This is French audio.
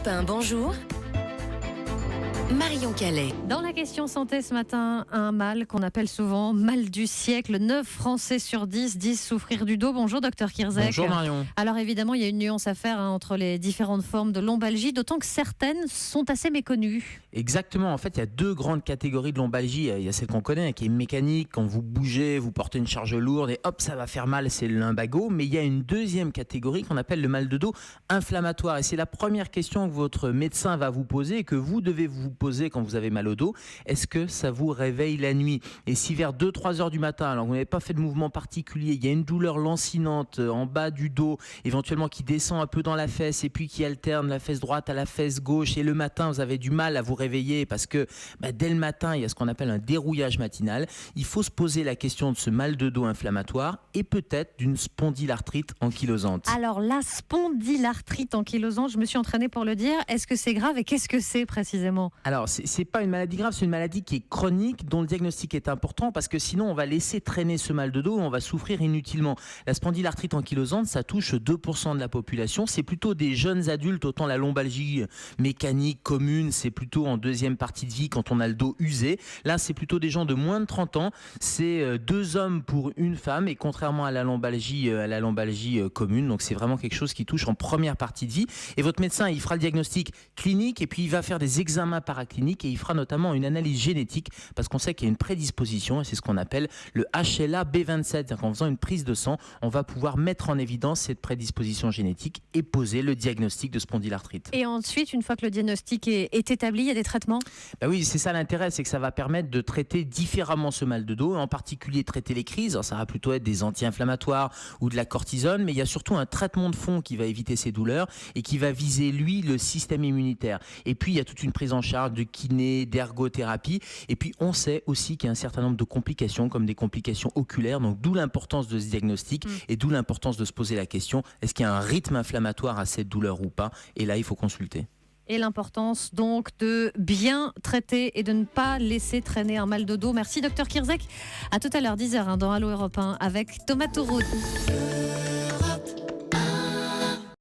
Europe 1, bonjour. Marion Calais. Dans la question santé ce matin, un mal qu'on appelle souvent mal du siècle. 9 Français sur 10 disent souffrir du dos. Bonjour docteur Kirzek. Bonjour Marion. Alors évidemment, il y a une nuance à faire entre les différentes formes de lombalgie, d'autant que certaines sont assez méconnues. Exactement, en fait il y a deux grandes catégories de lombalgie. Il y a celle qu'on connaît qui est mécanique, quand vous bougez, vous portez une charge lourde et hop ça va faire mal, c'est le lumbago. Mais il y a une deuxième catégorie qu'on appelle le mal de dos inflammatoire. Et c'est la première question que votre médecin va vous poser et que vous devez vous poser quand vous avez mal au dos. Est-ce que ça vous réveille la nuit? Et si vers 2-3 heures du matin, alors que vous n'avez pas fait de mouvement particulier, il y a une douleur lancinante en bas du dos, éventuellement qui descend un peu dans la fesse et puis qui alterne la fesse droite à la fesse gauche, et le matin vous avez du mal à vous réveiller parce que dès le matin il y a ce qu'on appelle un dérouillage matinal, il faut se poser la question de ce mal de dos inflammatoire et peut-être d'une spondylarthrite ankylosante. Alors la spondylarthrite ankylosante, je me suis entraînée pour le dire. Est-ce que c'est grave et qu'est-ce que c'est précisément? Alors, c'est pas une maladie grave, c'est une maladie qui est chronique, dont le diagnostic est important parce que sinon on va laisser traîner ce mal de dos et on va souffrir inutilement. La spondylarthrite ankylosante, ça touche 2% de la population. C'est plutôt des jeunes adultes, autant la lombalgie mécanique commune, c'est plutôt en deuxième partie de vie quand on a le dos usé. Là, c'est plutôt des gens de moins de 30 ans. C'est 2 hommes pour une femme et contrairement à la lombalgie commune, donc c'est vraiment quelque chose qui touche en première partie de vie. Et votre médecin, il fera le diagnostic clinique et puis il va faire des examens paracliniques et il fera notamment une analyse génétique parce qu'on sait qu'il y a une prédisposition et c'est ce qu'on appelle le HLA-B27. C'est-à-dire qu'en faisant une prise de sang, on va pouvoir mettre en évidence cette prédisposition génétique et poser le diagnostic de spondylarthrite. Et ensuite, une fois que le diagnostic est établi, il y a des traitements? Oui, c'est ça l'intérêt, c'est que ça va permettre de traiter différemment ce mal de dos, en particulier traiter les crises. Alors, ça va plutôt être des anti-inflammatoires ou de la cortisone, mais il y a surtout un traitement de fond qui va éviter ces douleurs et qui va viser, lui, le système immunitaire. Et puis, il y a toute une prise en charge de kiné, d'ergothérapie. Et puis, on sait aussi qu'il y a un certain nombre de complications, comme des complications oculaires. Donc, d'où l'importance de ce diagnostic et d'où l'importance de se poser la question, est-ce qu'il y a un rythme inflammatoire à cette douleur ou pas? Et là, il faut consulter. Et l'importance donc de bien traiter et de ne pas laisser traîner un mal de dos. Merci docteur Kirzek. À tout à l'heure, 10h dans Allo Europe 1 avec Thomas Touroud.